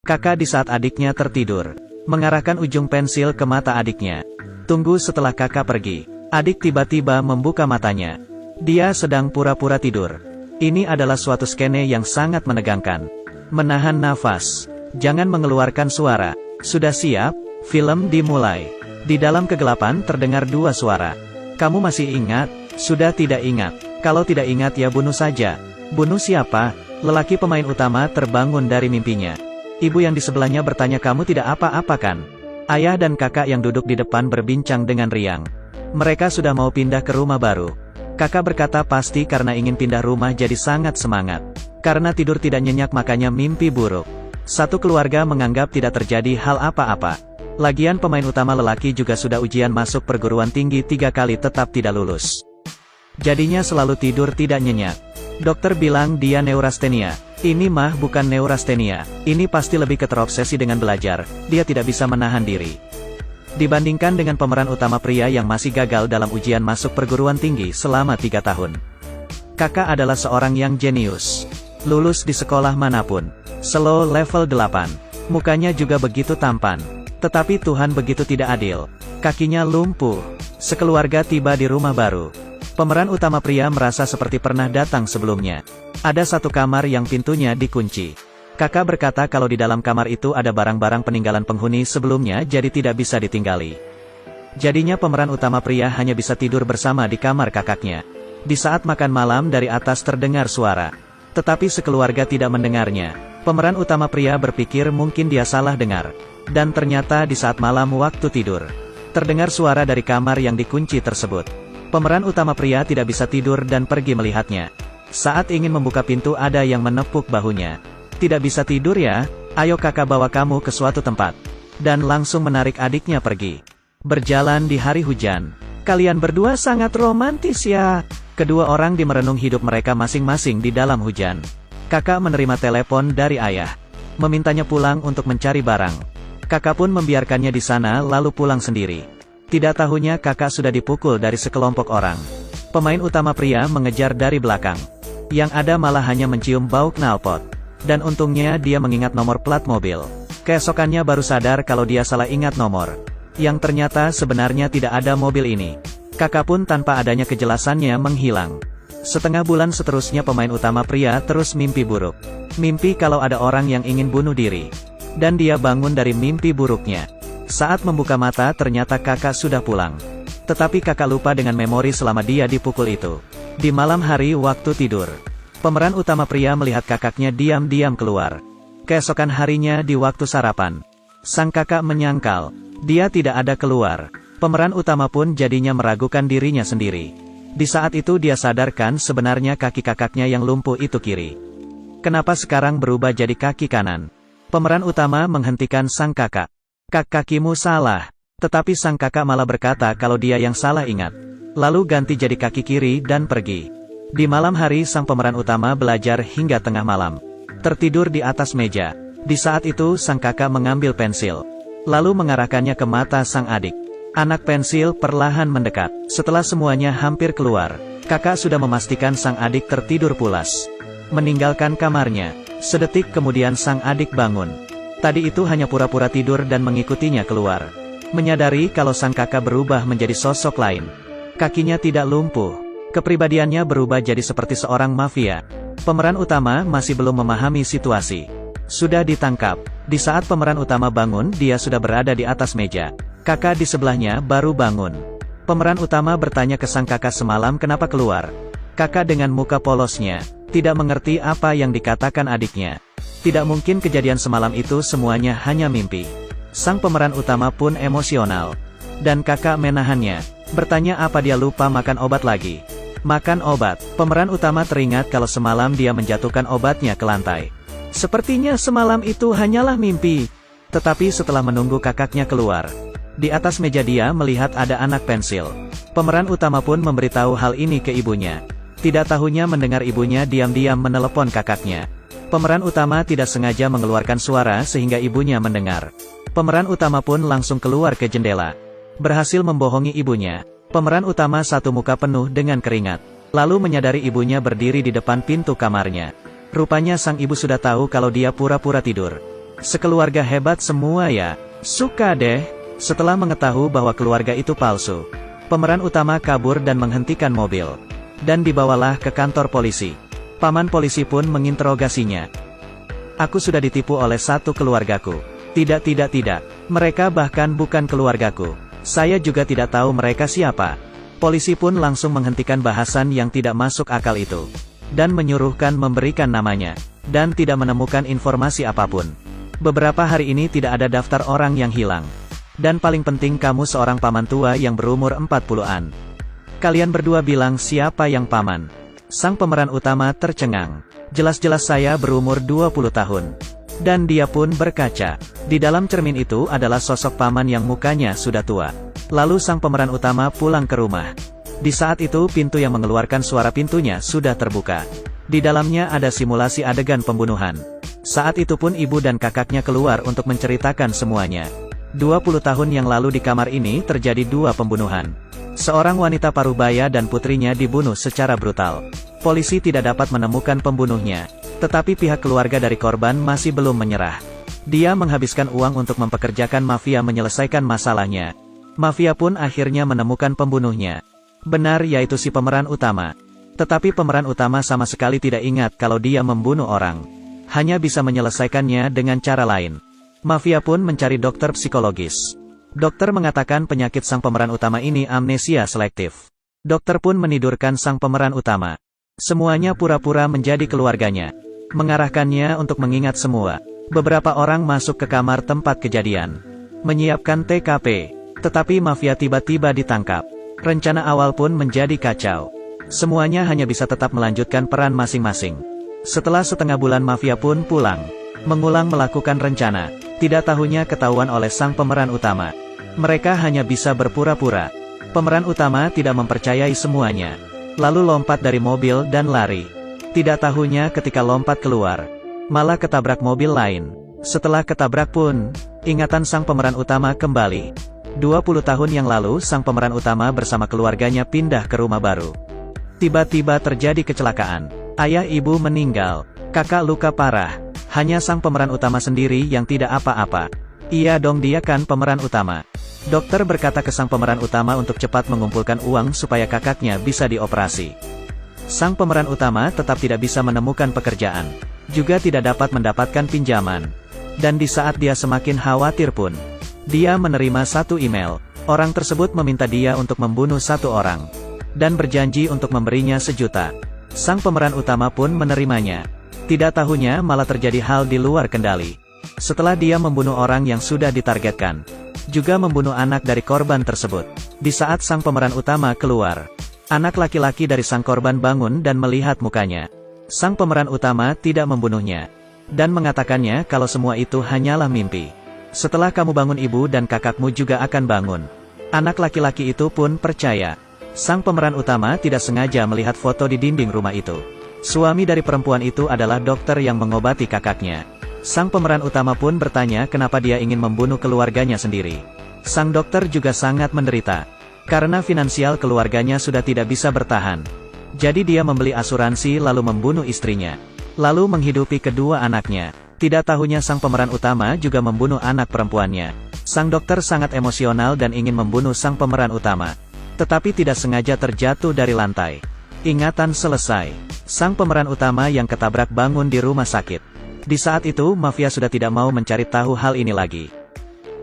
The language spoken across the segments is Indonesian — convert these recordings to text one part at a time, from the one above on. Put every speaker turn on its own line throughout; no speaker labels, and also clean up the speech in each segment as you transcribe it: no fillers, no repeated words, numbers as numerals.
Kakak di saat adiknya tertidur, mengarahkan ujung pensil ke mata adiknya. Tunggu setelah kakak pergi. Adik tiba-tiba membuka matanya. Dia sedang pura-pura tidur. Ini adalah suatu skene yang sangat menegangkan. Menahan nafas. Jangan mengeluarkan suara. Sudah siap? Film dimulai. Di dalam kegelapan terdengar dua suara. Kamu masih ingat? Sudah tidak ingat. Kalau tidak ingat ya bunuh saja. Bunuh siapa? Lelaki pemain utama terbangun dari mimpinya. Ibu yang di sebelahnya bertanya, kamu tidak apa-apa kan? Ayah dan kakak yang duduk di depan berbincang dengan riang. Mereka sudah mau pindah ke rumah baru. Kakak berkata pasti karena ingin pindah rumah jadi sangat semangat. Karena tidur tidak nyenyak makanya mimpi buruk. Satu keluarga menganggap tidak terjadi hal apa-apa. Lagian pemain utama lelaki juga sudah ujian masuk perguruan tinggi 3 kali tetap tidak lulus. Jadinya selalu tidur tidak nyenyak. Dokter bilang dia neurastenia. Ini mah bukan neurastenia. Ini pasti lebih ke terobsesi dengan belajar. Dia tidak bisa menahan diri. Dibandingkan dengan pemeran utama pria yang masih gagal dalam ujian masuk perguruan tinggi selama 3 tahun. Kakak adalah seorang yang jenius. Lulus di sekolah manapun. Slow level 8. Mukanya juga begitu tampan. Tetapi Tuhan begitu tidak adil. Kakinya lumpuh. Sekeluarga tiba di rumah baru. Pemeran utama pria merasa seperti pernah datang sebelumnya. Ada satu kamar yang pintunya dikunci. Kakak berkata kalau di dalam kamar itu ada barang-barang peninggalan penghuni sebelumnya jadi tidak bisa ditinggali. Jadinya pemeran utama pria hanya bisa tidur bersama di kamar kakaknya. Di saat makan malam dari atas terdengar suara. Tetapi sekeluarga tidak mendengarnya. Pemeran utama pria berpikir mungkin dia salah dengar. Dan ternyata di saat malam waktu tidur, terdengar suara dari kamar yang dikunci tersebut. Pemeran utama pria tidak bisa tidur dan pergi melihatnya. Saat ingin membuka pintu ada yang menepuk bahunya. Tidak bisa tidur ya? Ayo kakak bawa kamu ke suatu tempat. Dan langsung menarik adiknya pergi. Berjalan di hari hujan. Kalian berdua sangat romantis ya. Kedua orang merenung hidup mereka masing-masing di dalam hujan. Kakak menerima telepon dari ayah. Memintanya pulang untuk mencari barang. Kakak pun membiarkannya di sana lalu pulang sendiri. Tidak tahunya kakak sudah dipukul dari sekelompok orang. Pemain utama pria mengejar dari belakang. Yang ada malah hanya mencium bau knalpot. Dan untungnya dia mengingat nomor plat mobil. Keesokannya baru sadar kalau dia salah ingat nomor. Yang ternyata sebenarnya tidak ada mobil ini. Kakak pun tanpa adanya kejelasannya menghilang. Setengah bulan seterusnya pemain utama pria terus mimpi buruk. Mimpi kalau ada orang yang ingin bunuh diri. Dan dia bangun dari mimpi buruknya. Saat membuka mata ternyata kakak sudah pulang. Tetapi kakak lupa dengan memori selama dia dipukul itu. Di malam hari waktu tidur. Pemeran utama pria melihat kakaknya diam-diam keluar. Keesokan harinya di waktu sarapan. Sang kakak menyangkal. Dia tidak ada keluar. Pemeran utama pun jadinya meragukan dirinya sendiri. Di saat itu dia sadarkan sebenarnya kaki kakaknya yang lumpuh itu kiri. Kenapa sekarang berubah jadi kaki kanan? Pemeran utama menghentikan sang kakak. Kakimu salah. Tetapi sang kakak malah berkata kalau dia yang salah ingat. Lalu ganti jadi kaki kiri dan pergi. Di malam hari sang pemeran utama belajar hingga tengah malam. Tertidur di atas meja. Di saat itu sang kakak mengambil pensil. Lalu mengarahkannya ke mata sang adik. Anak pensil perlahan mendekat. Setelah semuanya hampir keluar, kakak sudah memastikan sang adik tertidur pulas. Meninggalkan kamarnya. Sedetik kemudian sang adik bangun. Tadi itu hanya pura-pura tidur dan mengikutinya keluar. Menyadari kalau sang kakak berubah menjadi sosok lain. Kakinya tidak lumpuh. Kepribadiannya berubah jadi seperti seorang mafia. Pemeran utama masih belum memahami situasi. Sudah ditangkap. Di saat pemeran utama bangun, dia sudah berada di atas meja. Kakak di sebelahnya baru bangun. Pemeran utama bertanya ke sang kakak semalam kenapa keluar. Kakak dengan muka polosnya, tidak mengerti apa yang dikatakan adiknya. Tidak mungkin kejadian semalam itu semuanya hanya mimpi. Sang pemeran utama pun emosional. Dan kakak menahannya. Bertanya apa dia lupa makan obat lagi. Makan obat. Pemeran utama teringat kalau semalam dia menjatuhkan obatnya ke lantai. Sepertinya semalam itu hanyalah mimpi. Tetapi setelah menunggu kakaknya keluar, di atas meja dia melihat ada anak pensil. Pemeran utama pun memberitahu hal ini ke ibunya. Tidak tahunya mendengar ibunya diam-diam menelepon kakaknya. Pemeran utama tidak sengaja mengeluarkan suara sehingga ibunya mendengar. Pemeran utama pun langsung keluar ke jendela. Berhasil membohongi ibunya. Pemeran utama satu muka penuh dengan keringat. Lalu menyadari ibunya berdiri di depan pintu kamarnya. Rupanya sang ibu sudah tahu kalau dia pura-pura tidur. Sekeluarga hebat semua ya. Suka deh. Setelah mengetahui bahwa keluarga itu palsu, pemeran utama kabur dan menghentikan mobil. Dan dibawalah ke kantor polisi. Paman polisi pun menginterogasinya. Aku sudah ditipu oleh satu keluargaku. Tidak. Mereka bahkan bukan keluargaku. Saya juga tidak tahu mereka siapa. Polisi pun langsung menghentikan bahasan yang tidak masuk akal itu. Dan menyuruhkan memberikan namanya. Dan tidak menemukan informasi apapun. Beberapa hari ini tidak ada daftar orang yang hilang. Dan paling penting kamu seorang paman tua yang berumur 40-an. Kalian berdua bilang siapa yang paman? Sang pemeran utama tercengang. Jelas-jelas saya berumur 20 tahun. Dan dia pun berkaca. Di dalam cermin itu adalah sosok paman yang mukanya sudah tua. Lalu sang pemeran utama pulang ke rumah. Di saat itu pintu yang mengeluarkan suara pintunya sudah terbuka. Di dalamnya ada simulasi adegan pembunuhan. Saat itu pun ibu dan kakaknya keluar untuk menceritakan semuanya. 20 tahun yang lalu di kamar ini terjadi 2 pembunuhan. Seorang wanita parubaya dan putrinya dibunuh secara brutal. Polisi tidak dapat menemukan pembunuhnya. Tetapi pihak keluarga dari korban masih belum menyerah. Dia menghabiskan uang untuk mempekerjakan mafia menyelesaikan masalahnya. Mafia pun akhirnya menemukan pembunuhnya. Benar, yaitu si pemeran utama. Tetapi pemeran utama sama sekali tidak ingat kalau dia membunuh orang. Hanya bisa menyelesaikannya dengan cara lain. Mafia pun mencari dokter psikologis. Dokter mengatakan penyakit sang pemeran utama ini amnesia selektif. Dokter pun menidurkan sang pemeran utama. Semuanya pura-pura menjadi keluarganya. Mengarahkannya untuk mengingat semua. Beberapa orang masuk ke kamar tempat kejadian. Menyiapkan TKP. Tetapi mafia tiba-tiba ditangkap. Rencana awal pun menjadi kacau. Semuanya hanya bisa tetap melanjutkan peran masing-masing. Setelah setengah bulan mafia pun pulang. Mengulang melakukan rencana. Tidak tahunya ketahuan oleh sang pemeran utama. Mereka hanya bisa berpura-pura. Pemeran utama tidak mempercayai semuanya. Lalu lompat dari mobil dan lari. Tidak tahunya ketika lompat keluar, malah ketabrak mobil lain. Setelah ketabrak pun, ingatan sang pemeran utama kembali. 20 tahun yang lalu sang pemeran utama bersama keluarganya pindah ke rumah baru. Tiba-tiba terjadi kecelakaan. Ayah ibu meninggal. Kakak luka parah. Hanya sang pemeran utama sendiri yang tidak apa-apa. Iya dong, dia kan pemeran utama. Dokter berkata ke sang pemeran utama untuk cepat mengumpulkan uang supaya kakaknya bisa dioperasi. Sang pemeran utama tetap tidak bisa menemukan pekerjaan. Juga tidak dapat mendapatkan pinjaman. Dan di saat dia semakin khawatir pun, dia menerima satu email. Orang tersebut meminta dia untuk membunuh satu orang. Dan berjanji untuk memberinya 1 juta. Sang pemeran utama pun menerimanya. Tidak tahunya malah terjadi hal di luar kendali. Setelah dia membunuh orang yang sudah ditargetkan. Juga membunuh anak dari korban tersebut. Di saat sang pemeran utama keluar, anak laki-laki dari sang korban bangun dan melihat mukanya. Sang pemeran utama tidak membunuhnya. Dan mengatakannya kalau semua itu hanyalah mimpi. Setelah kamu bangun ibu dan kakakmu juga akan bangun. Anak laki-laki itu pun percaya. Sang pemeran utama tidak sengaja melihat foto di dinding rumah itu. Suami dari perempuan itu adalah dokter yang mengobati kakaknya. Sang pemeran utama pun bertanya kenapa dia ingin membunuh keluarganya sendiri. Sang dokter juga sangat menderita. Karena finansial keluarganya sudah tidak bisa bertahan. Jadi dia membeli asuransi lalu membunuh istrinya. Lalu menghidupi kedua anaknya. Tidak tahunya sang pemeran utama juga membunuh anak perempuannya. Sang dokter sangat emosional dan ingin membunuh sang pemeran utama. Tetapi tidak sengaja terjatuh dari lantai. Ingatan selesai. Sang pemeran utama yang ketabrak bangun di rumah sakit. Di saat itu mafia sudah tidak mau mencari tahu hal ini lagi.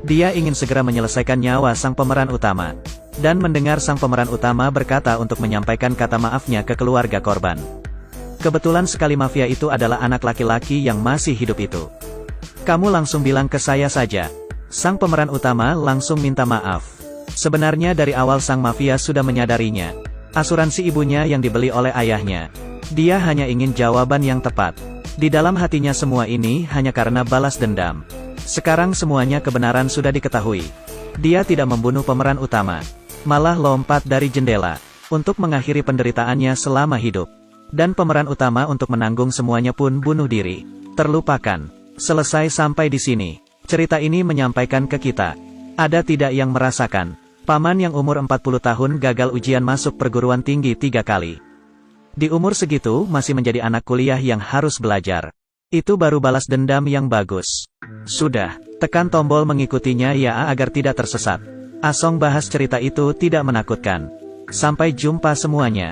Dia ingin segera menyelesaikan nyawa sang pemeran utama. Dan mendengar sang pemeran utama berkata untuk menyampaikan kata maafnya ke keluarga korban. Kebetulan sekali mafia itu adalah anak laki-laki yang masih hidup itu. Kamu langsung bilang ke saya saja. Sang pemeran utama langsung minta maaf. Sebenarnya dari awal sang mafia sudah menyadarinya. Asuransi ibunya yang dibeli oleh ayahnya. Dia hanya ingin jawaban yang tepat. Di dalam hatinya semua ini hanya karena balas dendam. Sekarang semuanya kebenaran sudah diketahui. Dia tidak membunuh pemeran utama. Malah lompat dari jendela. Untuk mengakhiri penderitaannya selama hidup. Dan pemeran utama untuk menanggung semuanya pun bunuh diri. Terlupakan. Selesai sampai di sini. Cerita ini menyampaikan ke kita. Ada tidak yang merasakan? Paman yang umur 40 tahun gagal ujian masuk perguruan tinggi 3 kali. Di umur segitu masih menjadi anak kuliah yang harus belajar. Itu baru balas dendam yang bagus. Sudah, tekan tombol mengikutinya ya agar tidak tersesat. Asong bahas cerita itu tidak menakutkan. Sampai jumpa semuanya.